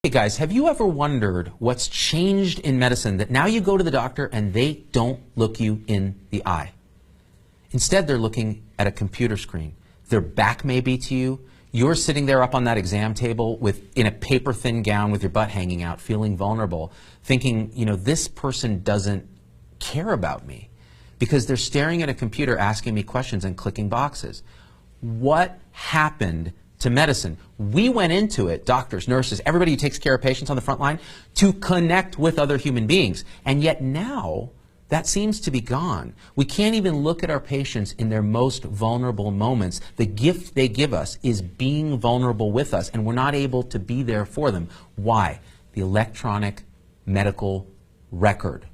Hey guys, have you ever wondered what's changed in medicine that now you go to the doctor and they don't look you in the eye? Instead, they're looking at a computer screen. Their back may be to you. You're sitting there up on that exam table in a paper-thin gown with your butt hanging out, feeling vulnerable, thinking, you know, this person doesn't care about me because they're staring at a computer asking me questions and clicking boxes. What happened to medicine? We went into it, doctors, nurses, everybody who takes care of patients on the front line, to connect with other human beings. And yet now, that seems to be gone. We can't even look at our patients in their most vulnerable moments. The gift they give us is being vulnerable with us, and we're not able to be there for them. Why? The electronic medical record.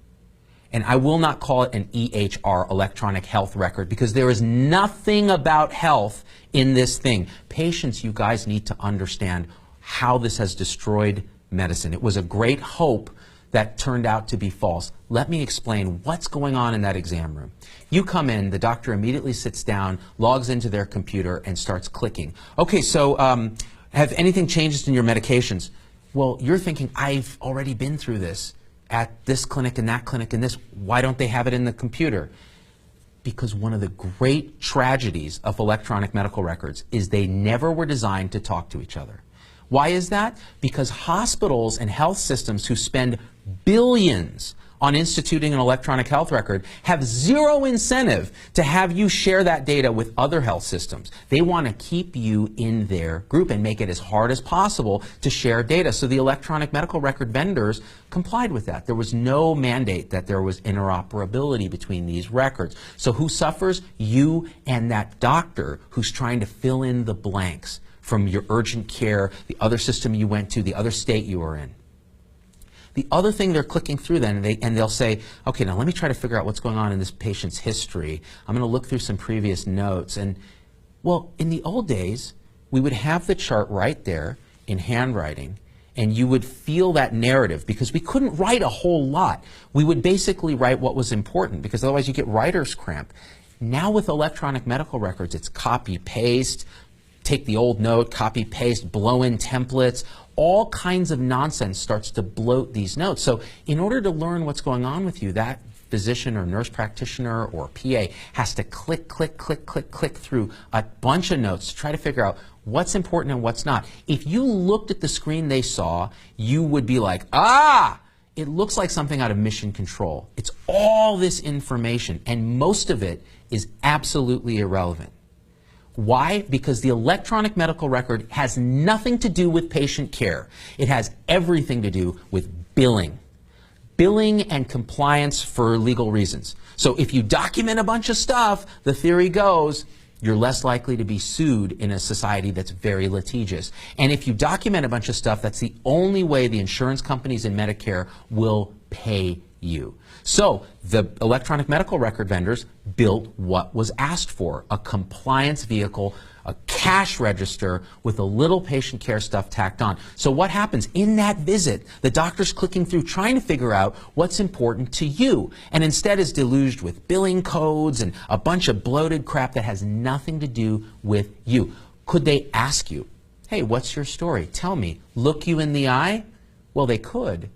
And I will not call it an EHR, electronic health record, because there is nothing about health in this thing. Patients, you guys need to understand how this has destroyed medicine. It was a great hope that turned out to be false. Let me explain what's going on in that exam room. You come in, the doctor immediately sits down, logs into their computer, and starts clicking. Okay, so have anything changed in your medications? Well, you're thinking, I've already been through this at this clinic and that clinic and this. Why don't they have it in the computer? Because one of the great tragedies of electronic medical records is they never were designed to talk to each other. Why is that? Because hospitals and health systems who spend billions on instituting an electronic health record have zero incentive to have you share that data with other health systems. They want to keep you in their group and make it as hard as possible to share data. So the electronic medical record vendors complied with that. There was no mandate that there was interoperability between these records. So who suffers? You and that doctor who's trying to fill in the blanks from your urgent care, the other system you went to, the other state you were in. The other thing they're clicking through then, and they'll say, okay, now let me try to figure out what's going on in this patient's history. I'm going to look through some previous notes. And, well, in the old days, we would have the chart right there in handwriting, and you would feel that narrative because we couldn't write a whole lot. We would basically write what was important because otherwise you get writer's cramp. Now with electronic medical records, it's copy, paste, take the old note, copy, paste, blow in templates. All kinds of nonsense starts to bloat these notes. So in order to learn what's going on with you, that physician or nurse practitioner or PA has to click through a bunch of notes to try to figure out what's important and what's not. If you looked at the screen they saw, you would be like, ah! It looks like something out of Mission Control. It's all this information, and most of it is absolutely irrelevant. Why? Because the electronic medical record has nothing to do with patient care. It has everything to do with billing. Billing and compliance for legal reasons. So if you document a bunch of stuff, the theory goes, you're less likely to be sued in a society that's very litigious. And if you document a bunch of stuff, that's the only way the insurance companies and Medicare will pay you. So the electronic medical record vendors built what was asked for, a compliance vehicle, a cash register with a little patient care stuff tacked on. So what happens? In that visit, the doctor's clicking through trying to figure out what's important to you, and instead is deluged with billing codes and a bunch of bloated crap that has nothing to do with you. Could they ask you, hey, what's your story? Tell me. Look you in the eye? Well, they could.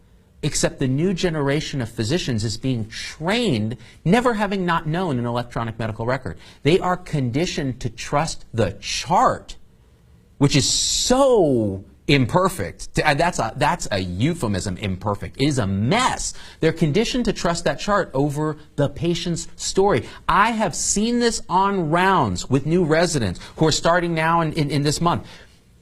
Except the new generation of physicians is being trained, never having not known an electronic medical record. They are conditioned to trust the chart, which is so imperfect. That's a euphemism, imperfect. It is a mess. They're conditioned to trust that chart over the patient's story. I have seen this on rounds with new residents who are starting now in this month.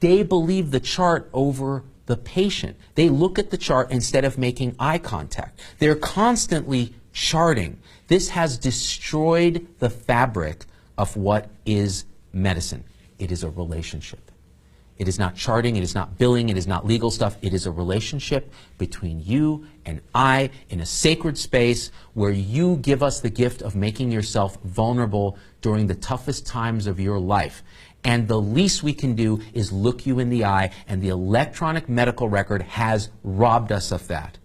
They believe the chart over the patient. They look at the chart instead of making eye contact. They're constantly charting. This has destroyed the fabric of what is medicine. It is a relationship. It is not charting, it is not billing, it is not legal stuff. It is a relationship between you and I in a sacred space where you give us the gift of making yourself vulnerable during the toughest times of your life. And the least we can do is look you in the eye, and the electronic medical record has robbed us of that.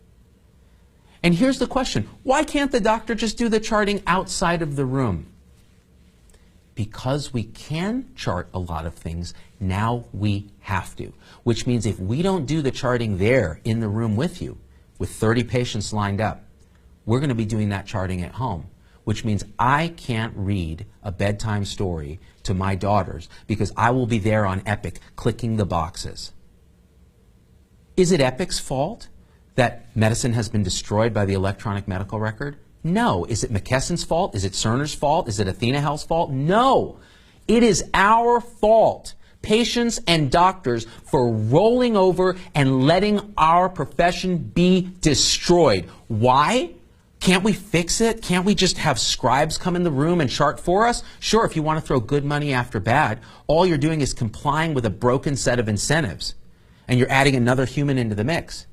And here's the question. Why can't the doctor just do the charting outside of the room? Because we can chart a lot of things Now we have to, which means if we don't do the charting there in the room with you, with 30 patients lined up, we're going to be doing that charting at home, which means I can't read a bedtime story to my daughters because I will be there on Epic clicking the boxes. Is it Epic's fault that medicine has been destroyed by the electronic medical record? No. Is it McKesson's fault? Is it Cerner's fault? Is it Athena Health's fault? No. It is our fault, patients and doctors, for rolling over and letting our profession be destroyed. Why? Can't we fix it? Can't we just have scribes come in the room and chart for us? Sure, if you want to throw good money after bad, all you're doing is complying with a broken set of incentives, and you're adding another human into the mix.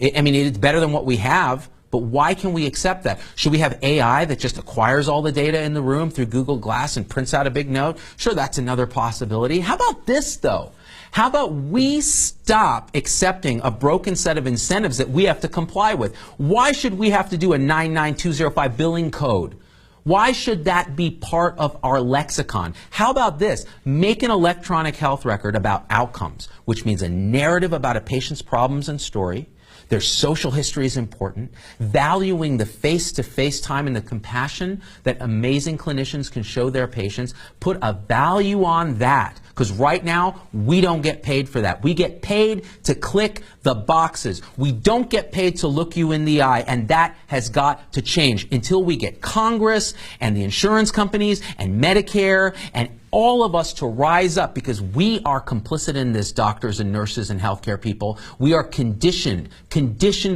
I mean, it's better than what we have, but why can we accept that? Should we have AI that just acquires all the data in the room through Google Glass and prints out a big note? Sure, that's another possibility. How about this, though? How about we stop accepting a broken set of incentives that we have to comply with? Why should we have to do a 99205 billing code? Why should that be part of our lexicon? How about this? Make an electronic health record about outcomes, which means a narrative about a patient's problems and story. Their social history is important. Valuing the face-to-face time and the compassion that amazing clinicians can show their patients. Put a value on that, because right now we don't get paid for that. We get paid to click the boxes. We don't get paid to look you in the eye, and that has got to change until we get Congress and the insurance companies and Medicare and all of us to rise up, because we are complicit in this, doctors and nurses and healthcare people. We are conditioned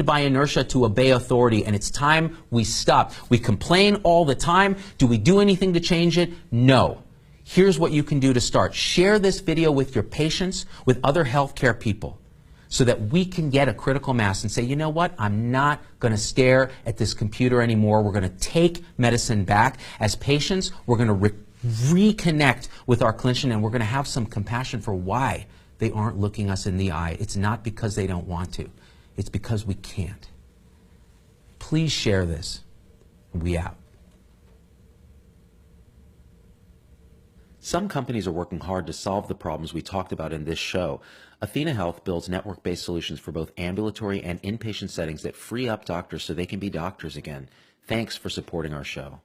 by inertia to obey authority, and it's time we stop. We complain all the time. Do we do anything to change it? No. Here's what you can do to start. Share this video with your patients, with other healthcare people, so that we can get a critical mass and say, you know what, I'm not going to stare at this computer anymore. We're going to take medicine back. As patients, we're going to reconnect with our clinician, and we're going to have some compassion for why they aren't looking us in the eye. It's not because they don't want to. It's because we can't. Please share this. We out. Some companies are working hard to solve the problems we talked about in this show. Athena Health builds network-based solutions for both ambulatory and inpatient settings that free up doctors so they can be doctors again. Thanks for supporting our show.